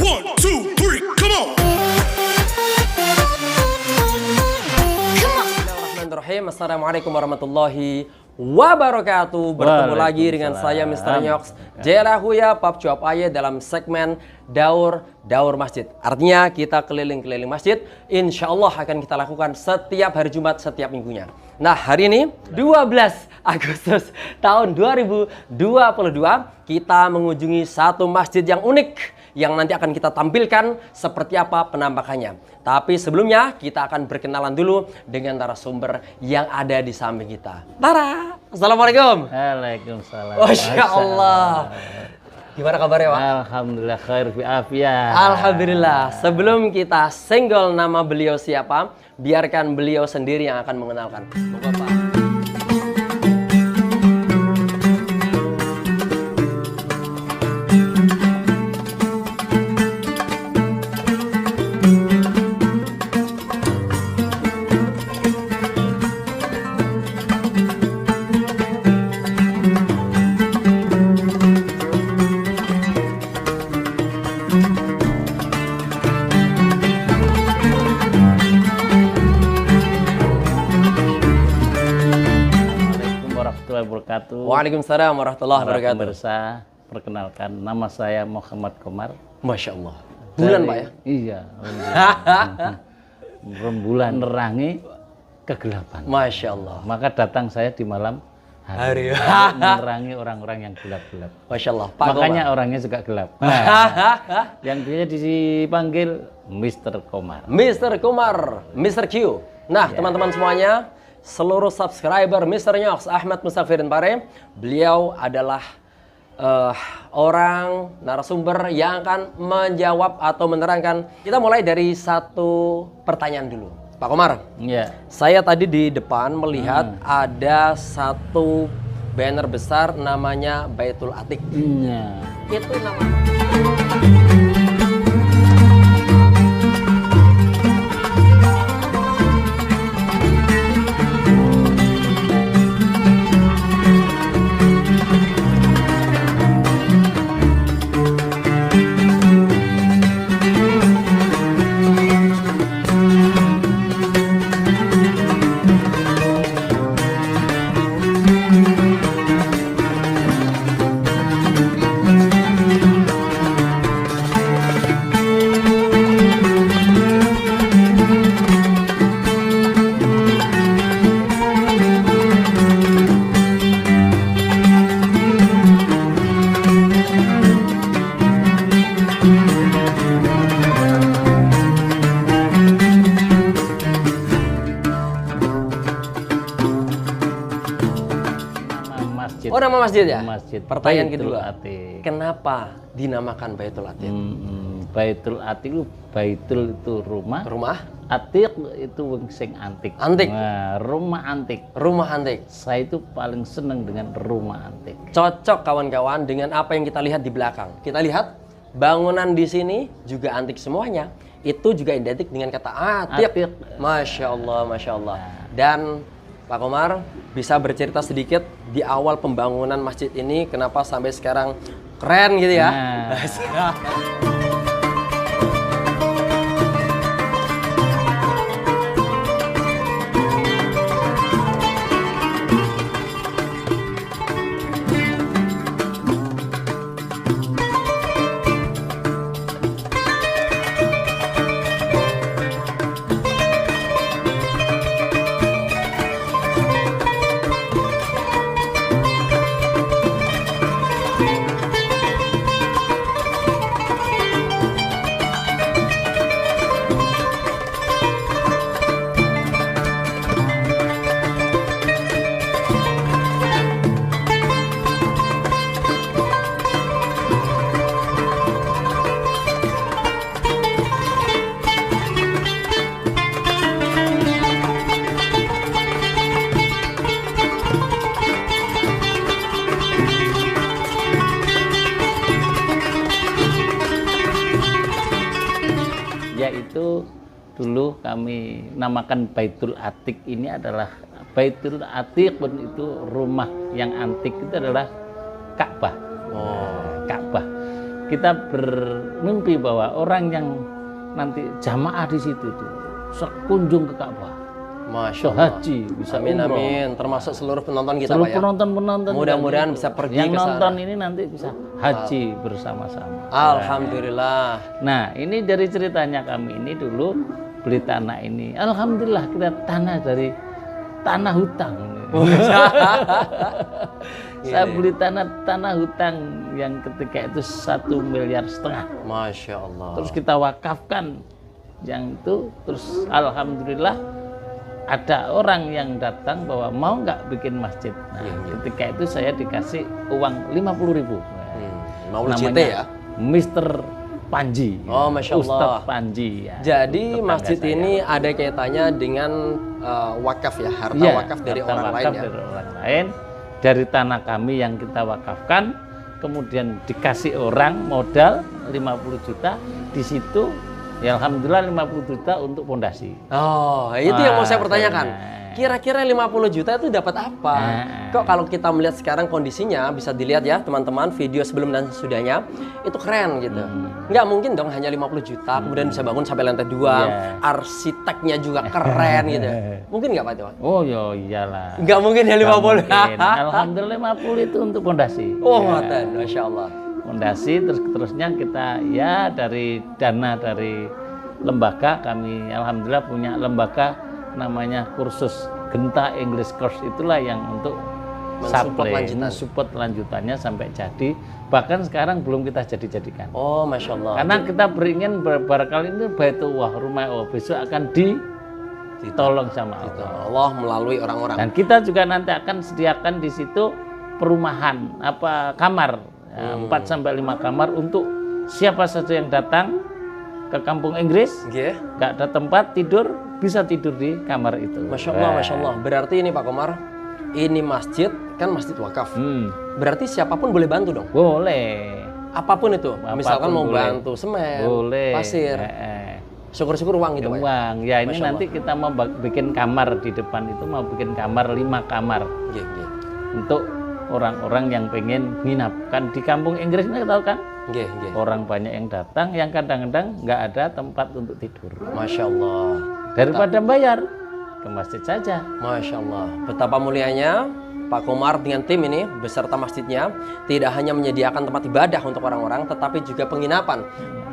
1, 2, 3, come on. Bismillahirrahmanirrahim. Assalamualaikum warahmatullahi wabarakatuh. Bertemu lagi dengan saya Mr. Nyox Jelahuya Pap Cuap Aye dalam segmen Daur Masjid. Artinya kita keliling-keliling masjid, insya Allah akan kita lakukan setiap hari Jumat setiap minggunya. Nah, hari ini 12 Agustus tahun 2022 kita mengunjungi satu masjid yang unik yang nanti akan kita tampilkan seperti apa penampakannya. Tapi sebelumnya kita akan berkenalan dulu dengan narasumber yang ada di samping kita. Tara, assalamualaikum. Waalaikumsalam. Masya Allah. Gimana kabarnya, Pak? Alhamdulillah khair fi afiyah. Alhamdulillah. Sebelum kita senggol nama beliau siapa, biarkan beliau sendiri yang akan mengenalkan. Bapak. Waalaikumsalam warahmatullahi wabarakatuh. Pemirsa, perkenalkan nama saya Muhammad Komar. Masya Allah. Bulan Pak ya? Iya. Rembulan menerangi kegelapan. Masya Allah. Maka datang saya di malam hari. Menerangi orang-orang yang gelap-gelap. Masya Allah. Pak Makanya Komar. orangnya juga gelap. Yang dia dipanggil Mr. Komar. Mr. Komar, Mr. Q. Nah, teman-teman semuanya, seluruh subscriber Mr. Nyox Ahmad Musafirin Pare, beliau adalah orang narasumber yang akan menjawab atau menerangkan. Kita mulai dari satu pertanyaan dulu. Pak Komar, saya tadi di depan melihat ada satu banner besar namanya Baitul Atiq. Itu namanya. Oh, nama masjid ya? Masjid. Pertanyaan Baitul kedua. Atiq. Kenapa dinamakan Baitul Atiq? Baitul Atiq itu Baitul itu rumah. Rumah? Atiq itu wong sing antik. Antik. Nah, rumah antik. Rumah antik. Saya itu paling seneng dengan rumah antik. Cocok kawan-kawan dengan apa yang kita lihat di belakang. Kita lihat bangunan di sini juga antik semuanya. Itu juga identik dengan kata Atiq. Atiq. Masya Allah, Masya Allah. Dan Pak Komar bisa bercerita sedikit di awal pembangunan masjid ini kenapa sampai sekarang keren gitu ya? Yaitu dulu kami namakan Baitul Atiq ini adalah Baitul Atiq pun itu rumah yang antik itu adalah Ka'bah. Ka'bah. kita bermimpi bahwa orang yang nanti jamaah di situ tuh sekunjung ke Ka'bah, Masya Allah. haji, bisa Amin umroh. amin. Termasuk seluruh penonton kita Seluruh Pak ya. penonton Mudah-mudahan yang bisa pergi yang ke sana. nonton ini nanti bisa haji bersama-sama. Alhamdulillah. Nah, ini dari ceritanya kami ini dulu beli tanah ini. Alhamdulillah kita tanah dari tanah hutang. Saya beli tanah hutang yang ketika itu 1,5 miliar. Masya Allah. Terus kita wakafkan yang itu, terus alhamdulillah ada orang yang datang bahwa mau nggak bikin masjid. Nah, ketika itu saya dikasih uang 50.000. Mau CT ya? Mr. Panji. Oh, Masya Allah. Ustadz Panji. Ya, Jadi tetangga masjid saya. ini ada kaitannya dengan wakaf ya, harta Iya, wakaf dari harta orang wakaf lain ya. dari orang lain, dari tanah kami yang kita wakafkan, kemudian dikasih orang modal 50 juta di situ. Ya alhamdulillah 50 juta untuk pondasi. Oh, itu yang mau saya pertanyakan. Nah. Kira-kira 50 juta itu dapat apa? Kok kalau kita melihat sekarang kondisinya, bisa dilihat ya teman-teman, video sebelum dan sesudahnya, itu keren gitu. Nggak mungkin dong hanya 50 juta, kemudian bisa bangun sampai lantai 2, arsiteknya juga keren gitu. Mungkin nggak Pak Tua? Oh ya iyalah. Nggak mungkin ya 50. Mungkin. Alhamdulillah 50 itu untuk pondasi. Oh, ngoten, Masya Allah. Fondasi, terusnya kita ya dari dana dari lembaga kami alhamdulillah punya lembaga namanya kursus Genta English Course, itulah yang untuk support lanjutannya sampai jadi, bahkan sekarang belum kita jadikan. Oh, Masya Allah. Karena kita beringin barangkali ini Baitullah rumah Allah besok akan ditolong sama Allah. Allah melalui orang-orang. Dan kita juga nanti akan sediakan di situ perumahan kamar 4 sampai 5 kamar untuk siapa saja yang datang ke kampung Inggris, nggak ada tempat tidur, bisa tidur di kamar itu. Masya Allah, Masya Allah. Berarti ini Pak Komar, ini masjid kan masjid wakaf. Berarti siapapun boleh bantu dong? Boleh. Apapun itu. Misalkan mau boleh. bantu semen, Boleh. pasir. Syukur-syukur uang gitu Pak. Uang. Ya ini Masya nanti kita mau bikin kamar di depan itu, mau bikin kamar 5 kamar. Untuk orang-orang yang pengen menginapkan di kampung Inggris ini, tahu kan? Orang banyak yang datang, yang kadang-kadang nggak ada tempat untuk tidur. Masya Allah. Daripada bayar, ke masjid saja. Masya Allah. Betapa mulianya Pak Komar dengan tim ini beserta masjidnya tidak hanya menyediakan tempat ibadah untuk orang-orang, tetapi juga penginapan.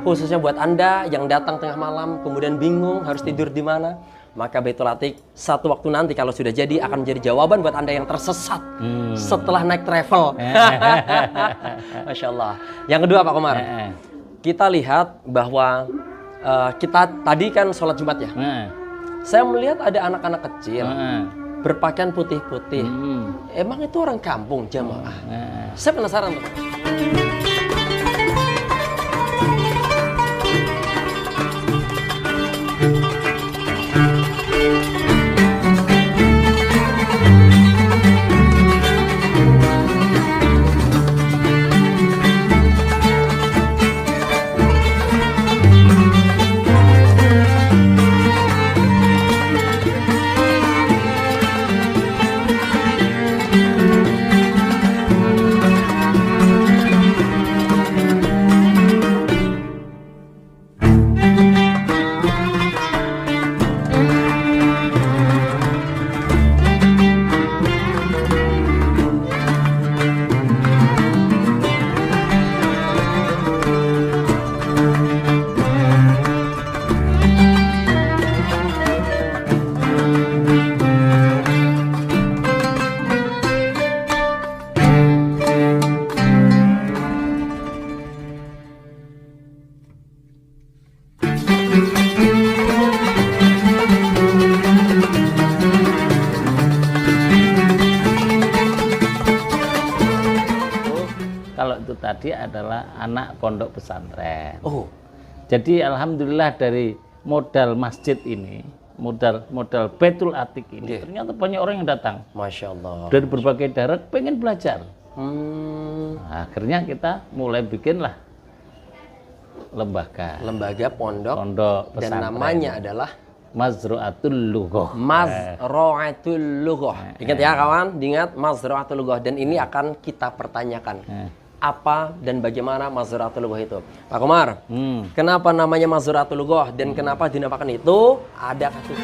Khususnya buat Anda yang datang tengah malam, kemudian bingung harus tidur di mana. Maka Baitul Atiq satu waktu nanti kalau sudah jadi akan menjadi jawaban buat Anda yang tersesat setelah naik travel. Masya Allah. Yang kedua Pak Komar, kita lihat bahwa kita tadi kan sholat Jumat ya. Saya melihat ada anak-anak kecil berpakaian putih-putih. Emang itu orang kampung jamaah? Saya penasaran tuh. Tadi adalah anak pondok pesantren. Oh, jadi alhamdulillah dari modal masjid ini, modal Baitul Atiq ini, ternyata banyak orang yang datang. Masya Allah. Dari berbagai daerah pengen belajar. Nah, akhirnya kita mulai bikinlah lembaga pondok pesantren. Dan namanya adalah Mazra'atul Lughah. Mazra'atul Lughah. Ingat ya kawan, diingat Mazra'atul Lughah. Dan ini akan kita pertanyakan. apa dan bagaimana Mazharatul Lughah itu. Pak Komar, kenapa namanya Mazharatul Lughah dan kenapa dinamakan itu? Ada kasus.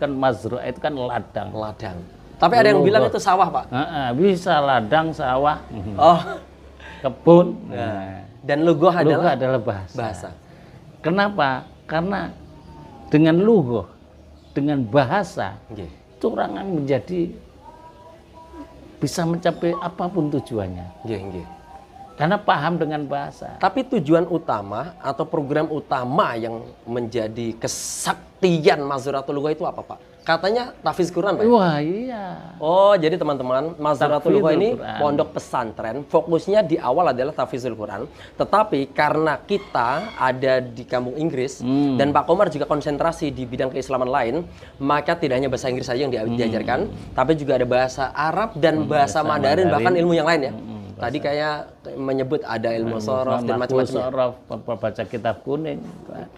Mazru'ah itu kan ladang. Ladang. Tapi ada yang bilang itu sawah, Pak. Bisa ladang, sawah, kebun. Dan lughah adalah bahasa. Kenapa? Karena dengan lughah, dengan bahasa, itu orang menjadi bisa mencapai apapun tujuannya. Karena paham dengan bahasa. Tapi tujuan utama atau program utama yang menjadi kesaktian Mazharatul Lughah itu apa, Pak? Katanya tahfiz Quran, Pak. Wah, iya. Oh, jadi teman-teman, Mazharatul Lughah ini pondok pesantren, fokusnya di awal adalah tahfizul Quran. Tetapi karena kita ada di kampung Inggris dan Pak Komar juga konsentrasi di bidang keislaman lain, maka tidak hanya bahasa Inggris saja yang diajarkan, tapi juga ada bahasa Arab dan bahasa Mandarin, bahkan ilmu yang lain ya. Tadi kayak menyebut ada ilmu sorof dan macam-macam. Baca kitab kuning.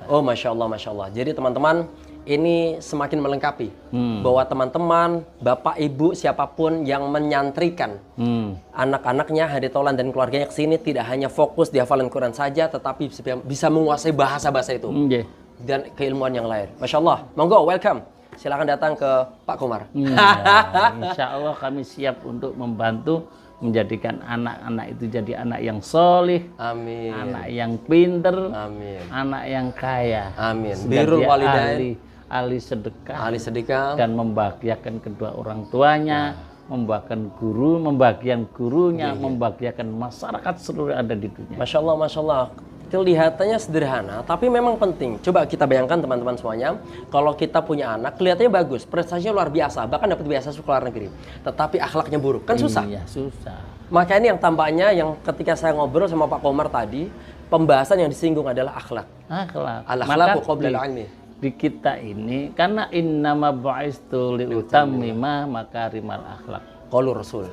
Oh, Masya Allah, Masya Allah. Jadi teman-teman, ini semakin melengkapi bahwa teman-teman, bapak, ibu, siapapun yang menyantrikan anak-anaknya, haditolan dan keluarganya ke sini tidak hanya fokus di hafalan Quran saja, tetapi bisa menguasai bahasa-bahasa itu dan keilmuan yang lain. Masya Allah. Monggo, welcome. Silakan datang ke Pak Komar. Insya Allah kami siap untuk membantu menjadikan anak-anak itu jadi anak yang solih, amin, anak yang pinter, amin, anak yang kaya, amin, birrul walidain, ahli sedekah, dan membahagiakan kedua orang tuanya, membahagiakan gurunya, membahagiakan masyarakat seluruh ada di dunia. Masya Allah, Masya Allah. Kelihatannya sederhana, tapi memang penting. Coba kita bayangkan teman-teman semuanya, kalau kita punya anak, kelihatannya bagus, prestasinya luar biasa, bahkan dapat beasiswa ke luar negeri. Tetapi akhlaknya buruk, kan susah. Iya, susah. Maka ini yang tampaknya, yang ketika saya ngobrol sama Pak Komar tadi, pembahasan yang disinggung adalah akhlak. Al-akhlaqu qabla al-ilmi. Di kita ini, karena innama bu'istu liutammima makarimal akhlak. Qaulur Rasul.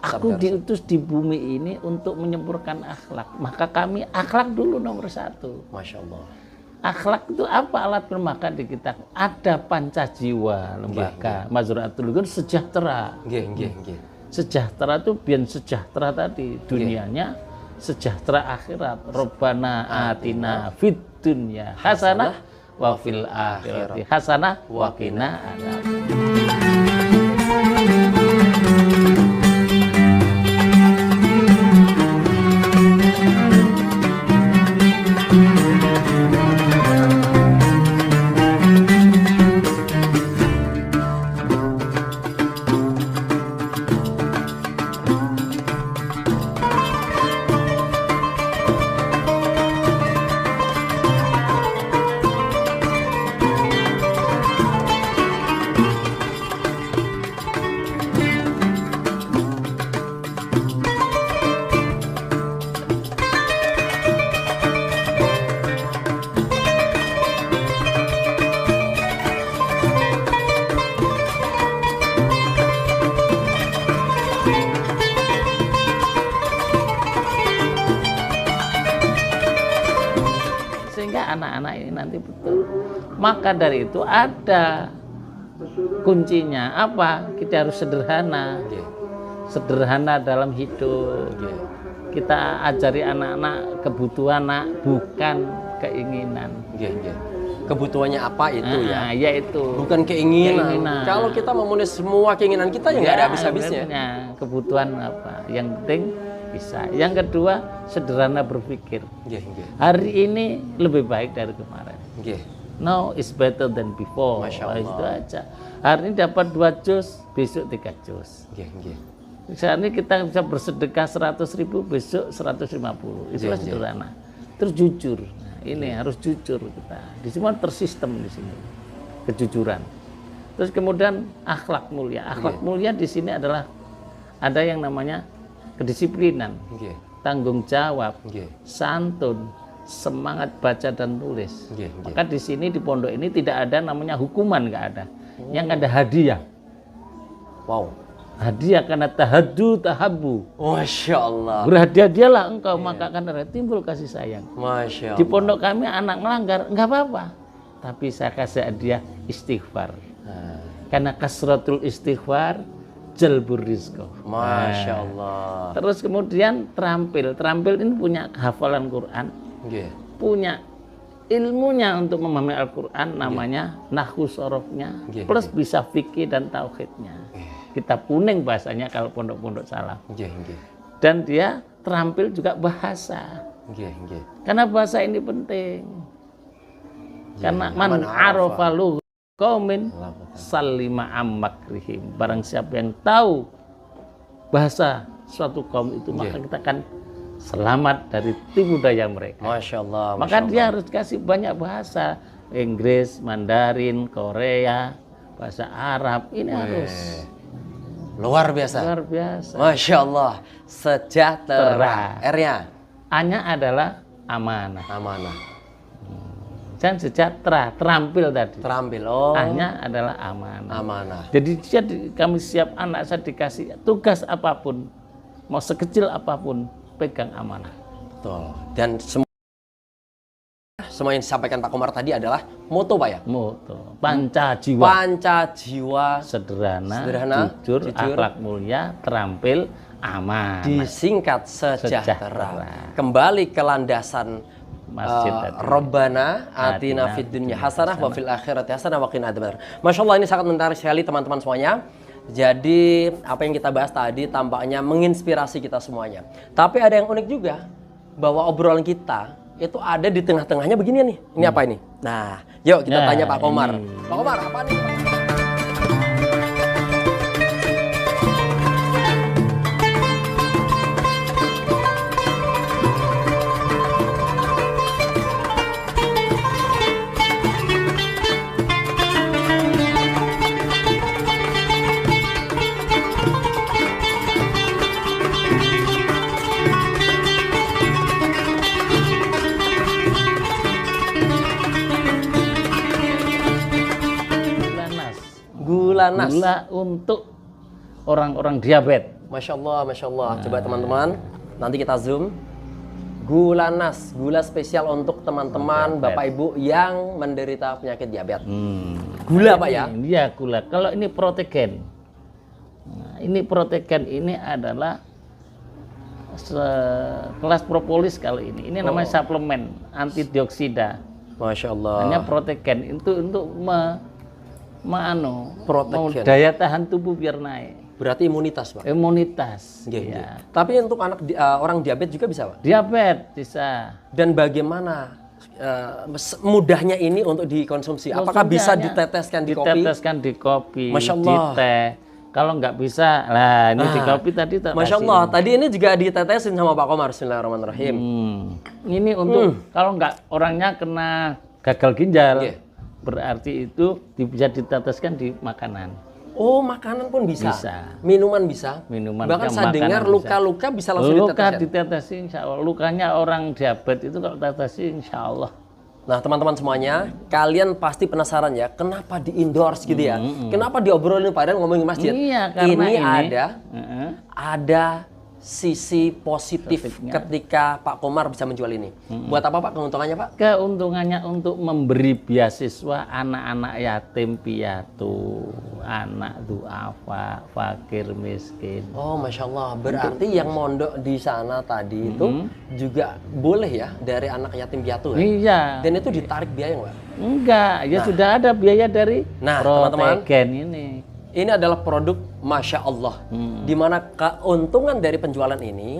Aku diutus di bumi ini untuk menyempurnakan akhlak. Maka kami akhlak dulu nomor satu. Masya Allah. Akhlak itu apa alat bermaka di kita? Ada pancajiwa lembaga. Mazharatul Lughah sejahtera. Sejahtera itu biar sejahtera tadi. Dunianya sejahtera akhirat. Rabbana atina fid dunya hasanah wa fil akhirati hasanah wa qina adzabannar. Maka dari itu ada kuncinya apa? Kita harus sederhana. Sederhana dalam hidup. Kita ajari anak-anak kebutuhan bukan keinginan. Kebutuhannya apa itu ya? Yaitu bukan keinginan. Kalau kita memenuhi semua keinginan kita ya nggak ada habis-habisnya. Kebutuhan apa? Yang penting bisa. Yang kedua, sederhana berpikir. Hari ini lebih baik dari kemarin. Now is better than before. Masya Allah. Itu aja. Hari ini dapat 2 juz, besok 3 juz. Saat ini kita bisa bersedekah 100.000, besok 150. Itulah sederhana. Terus jujur. Nah, ini harus jujur kita. Di semua tersistem di sini. Kejujuran. Terus kemudian akhlak mulia. Akhlak mulia di sini adalah ada yang namanya kedisiplinan, tanggung jawab, santun, semangat baca dan tulis. Maka di sini di pondok ini tidak ada namanya hukuman, nggak ada. Yang ada hadiah. Wow. Hadiah karena tahaddu tahabbu. Masya Allah. Berhadiah-hadiahlah engkau, maka akan ada timbul kasih sayang. Masya Allah. Di pondok kami anak melanggar nggak apa-apa, tapi saya kasih hadiah istighfar. Karena kasratul istighfar jalbur rizqo. Masya Allah. Terus kemudian terampil ini punya hafalan Quran, punya ilmunya untuk memahami Al-Quran, namanya nahwu sorofnya, plus bisa fikih dan tauhidnya. Kita kuning bahasanya kalau pondok-pondok salah. Dan dia terampil juga bahasa. Karena bahasa ini penting. Karena man arafa qaumin salima ammakrihim. Barang siapa yang tahu bahasa suatu kaum itu, maka kita akan selamat dari tipu daya mereka. Masya Allah. Maka dia harus kasih banyak bahasa. Inggris, Mandarin, Korea, bahasa Arab. Ini harus luar biasa. Luar biasa. Masya Allah. Sejahtera. R-nya? A-nya adalah amanah. Amanah. Dan sejahtera, terampil tadi. Terampil. Oh. A-nya adalah amanah. Amanah. Jadi kami siap anak saya dikasih tugas apapun, mau sekecil apapun, pegang amanah. Betul. Dan semua yang disampaikan Pak Komar tadi adalah moto, Pak ya? Moto. Panca jiwa. Panca jiwa. Sederhana, jujur, akhlak mulia, terampil, amanah. Disingkat sejahtera. Kembali ke landasan Masjid Rabbana atina fid dunya hasanah wa fil akhirati hasanah wa qina adzabannar. Masya Allah, ini sangat menarik sekali teman-teman semuanya. Jadi apa yang kita bahas tadi tampaknya menginspirasi kita semuanya. Tapi ada yang unik juga, bahwa obrolan kita itu ada di tengah-tengahnya begini nih. Ini apa ini? Nah, yuk kita tanya Pak Komar. Pak Komar, apa nih? Gula nas. Gula untuk orang-orang diabetes. Masya Allah, Masya Allah. Coba teman-teman, nanti kita zoom. Gula nas, gula spesial untuk teman-teman Bapak Ibu yang menderita penyakit diabetes. Gula Pak ya? Iya, gula. Kalau ini protein. Nah, ini protein ini adalah kelas propolis kali ini. Ini namanya suplemen antidioksida. Masya Allah. Hanya protein itu untuk protein. Daya tahan tubuh biar naik. Berarti imunitas, Pak. Imunitas. Ya. Tapi untuk orang diabetes juga bisa, Pak? Diabetes bisa. Dan bagaimana mudahnya ini untuk dikonsumsi? Apakah bisa diteteskan di kopi? Diteteskan di kopi, Masya Allah. di teh. Kalau nggak bisa, lah ini di kopi tadi tak. Masya Allah, tadi ini juga ditetesin sama Pak Komar. Bismillahirrahmanirrahim. Ini untuk kalau nggak orangnya kena gagal ginjal, berarti itu bisa diteteskan di makanan. Oh, makanan pun bisa? Bisa. Minuman bisa? Minuman. Bahkan saya dengar luka-luka bisa langsung ditetesin. Ditetesin, insya Allah. Lukanya orang diabetes itu kalau ditetesin, insya Allah. Nah, teman-teman semuanya, kalian pasti penasaran ya, kenapa di-endorse gitu ya? Kenapa diobrolin padahal ngomongin masjid? Iya, karena ini ada sisi positif ketika Pak Komar bisa menjual ini? Buat apa Pak keuntungannya Pak? Keuntungannya untuk memberi beasiswa anak-anak yatim piatu, anak duafa, fakir miskin. Oh Masya Allah, berarti yang mondok di sana tadi itu juga boleh ya dari anak yatim piatu ya? Iya. Dan itu ditarik biaya nggak? Enggak, ya sudah ada biaya dari teman-teman, Protegen ini. Ini adalah produk Masya Allah, di mana keuntungan dari penjualan ini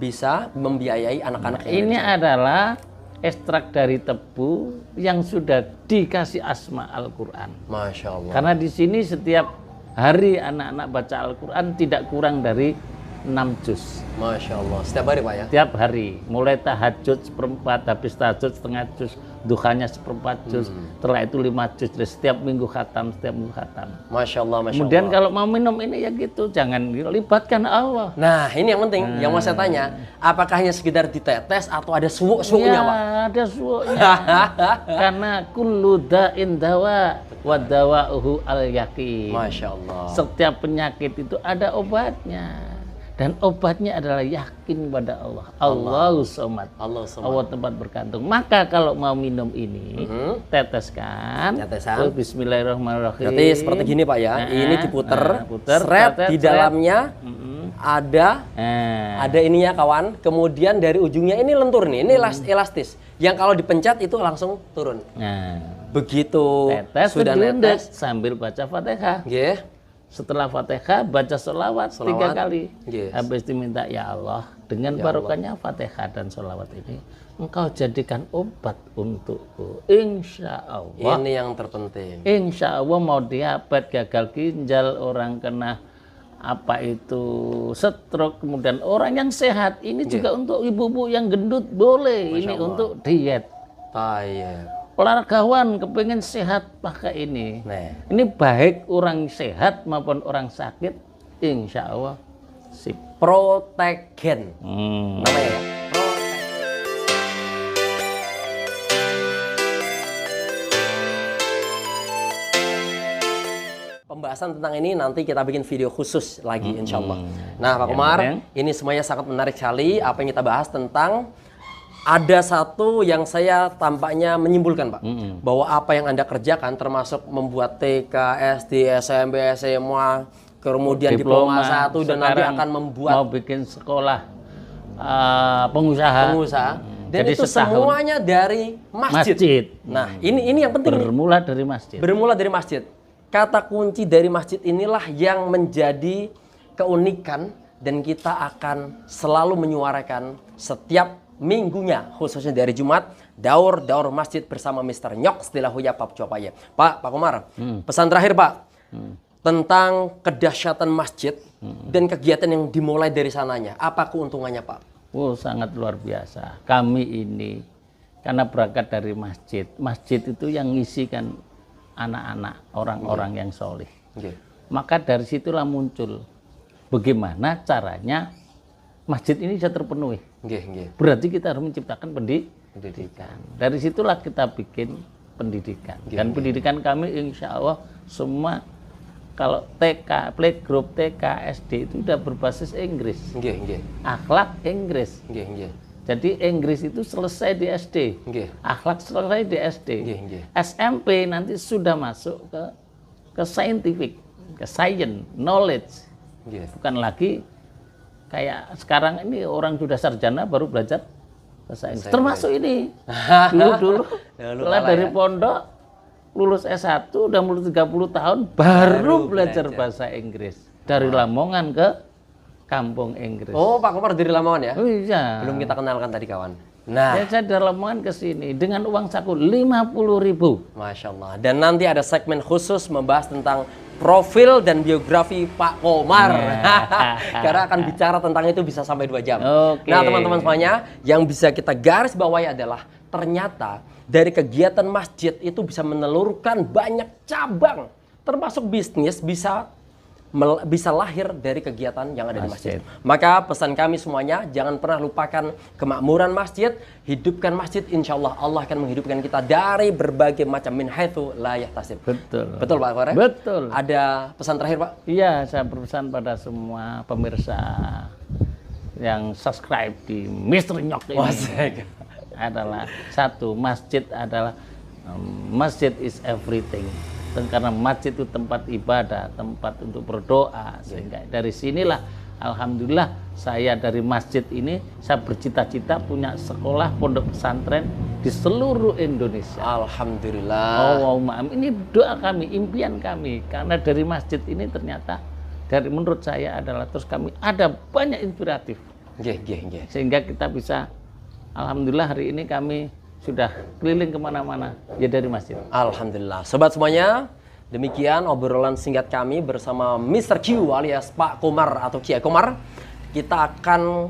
bisa membiayai anak-anak yang ini adalah ekstrak dari tebu yang sudah dikasih asma Al-Quran. Masya Allah. Karena di sini setiap hari anak-anak baca Al-Quran tidak kurang dari 6 juz. Masya Allah. Setiap hari Pak ya? Setiap hari. Mulai tahajud seperempat, habis tahajud setengah juz, duhanya seperempat juz, setelah itu 5 juz. Setiap minggu khatam, setiap minggu khatam. Masya Allah, Masya Kemudian Allah. kalau mau minum ini ya gitu, jangan libatkan Allah. Nah ini yang penting, yang mau saya tanya, apakah hanya sekedar ditetes atau ada suwuk-suwuknya Ya, Pak? ada suwuknya. Karena kullu da'in dawa wa dawa'uhu al-yaqin. Masya Allah. Setiap penyakit itu ada obatnya. Dan obatnya adalah yakin pada Allah. Allahu somad. Allah tempat bergantung. Maka kalau mau minum ini, teteskan. Tetesan. Bismillahirrahmanirrahim. Berarti seperti gini Pak ya, ini diputer, puter, seret tetes, di dalamnya ada ini ya kawan. Kemudian dari ujungnya ini lentur nih, ini elastis. Yang kalau dipencet itu langsung turun. Nah, begitu tetes sudah netes sambil baca Fatihah. Yeah. Setelah Fatihah baca sholawat 3 kali. Yes. Habis diminta ya Allah dengan barokahnya Fatihah dan sholawat ini engkau jadikan obat untukku. Insya Allah. Ini yang terpenting. Insya Allah mau diabetes, gagal ginjal, orang kena apa itu stroke, kemudian orang yang sehat ini juga untuk ibu-ibu yang gendut boleh. Ini untuk diet. Olahragawan kepengen sehat pakai ini. Ini baik orang sehat maupun orang sakit, insya Allah sip. Protegen namanya ya. Pembahasan tentang ini nanti kita bikin video khusus lagi insya Allah. Nah Pak Komar, ini semuanya sangat menarik sekali apa yang kita bahas tentang. Ada satu yang saya tampaknya menyimpulkan Pak, bahwa apa yang Anda kerjakan termasuk membuat TK, SD, SMP, SMA, kemudian diploma 1 dan nanti akan membuat mau bikin sekolah pengusaha. Dan jadi itu semuanya dari masjid. Nah, ini yang penting. Bermula dari masjid. Bermula dari masjid. Kata kunci dari masjid inilah yang menjadi keunikan dan kita akan selalu menyuarakan setiap minggunya, khususnya dari Jumat, daur masjid bersama Mr. Nyoks di Lahuya Pap Cuapaya. Pak Komar, pesan terakhir Pak, tentang kedahsyatan masjid dan kegiatan yang dimulai dari sananya. Apa keuntungannya Pak? Oh, sangat luar biasa. Kami ini, karena berangkat dari masjid, masjid itu yang ngisi kan anak-anak, orang-orang yang soleh. Maka dari situlah muncul bagaimana caranya masjid ini bisa terpenuhi. Berarti kita harus menciptakan pendidikan. Dari situlah kita bikin pendidikan. Dan pendidikan kami insya Allah semua kalau TK, playgroup, TK, SD itu sudah berbasis Inggris. Akhlak Inggris. Jadi Inggris itu selesai di SD. Akhlak selesai di SD. SMP nanti sudah masuk ke scientific, ke science, knowledge. Bukan lagi kayak sekarang ini orang sudah sarjana baru belajar bahasa Inggris. Termasuk ini. Dulu setelah dari pondok lulus S1 udah mulai 30 tahun baru belajar bahasa Inggris. Dari Lamongan ke kampung Inggris. Oh, Pak Komar dari Lamongan ya? Oh, iya. Belum kita kenalkan tadi kawan. Nah, ya, saya dari Lamongan ke sini dengan uang saku 50.000. Masya Allah. Dan nanti ada segmen khusus membahas tentang profil dan biografi Pak Komar. Karena akan bicara tentang itu bisa sampai 2 jam. Nah teman-teman semuanya, yang bisa kita garis bawahi adalah ternyata dari kegiatan masjid itu bisa menelurkan banyak cabang. Termasuk bisnis bisa lahir dari kegiatan yang ada di masjid. Maka pesan kami semuanya, jangan pernah lupakan kemakmuran masjid, hidupkan masjid, insya Allah Allah akan menghidupkan kita dari berbagai macam min haitsu la yahtasib. Betul Pak Komar? Betul. Ada pesan terakhir Pak? Iya, saya berpesan pada semua pemirsa yang subscribe di Mr. Nyok ini adalah satu, masjid adalah masjid is everything. Karena masjid itu tempat ibadah, tempat untuk berdoa, sehingga dari sinilah alhamdulillah saya dari masjid ini saya bercita-cita punya sekolah pondok pesantren di seluruh Indonesia. Alhamdulillah. Allahumma amin. Ini doa kami, impian kami, karena dari masjid ini ternyata dari menurut saya adalah terus kami ada banyak inspiratif. Sehingga kita bisa alhamdulillah hari ini kami sudah keliling kemana-mana ya dari masjid. Alhamdulillah. Sobat semuanya, demikian obrolan singkat kami bersama Mr. Q alias Pak Komar atau Kiai Komar. Kita akan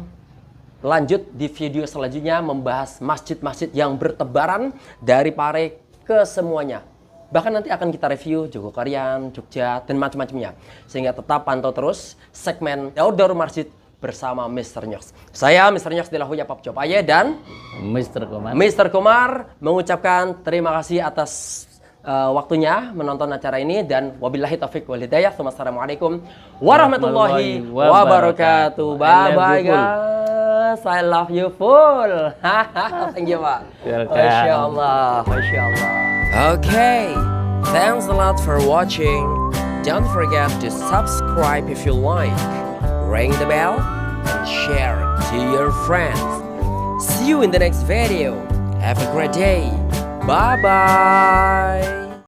lanjut di video selanjutnya membahas masjid-masjid yang bertebaran dari Pare ke semuanya. Bahkan nanti akan kita review Jogokarian, Jogja, dan macam-macamnya. Sehingga tetap pantau terus segmen Daur Masjid bersama Mr. Nyoks. Saya Mr. Nyoks Delahuya Pap Job Aye dan Mr. Komar mengucapkan terima kasih atas waktunya menonton acara ini dan wabillahi taufiq wal hidayah. Wassalamualaikum warahmatullahi wabarakatuh. Bye bye guys. I love you full. Thank you Pak. Masya Allah. Masya Allah. Okay. Thanks a lot for watching. Don't forget to subscribe if you like. Ring the bell and share it to your friends. See you in the next video. Have a great day. Bye bye.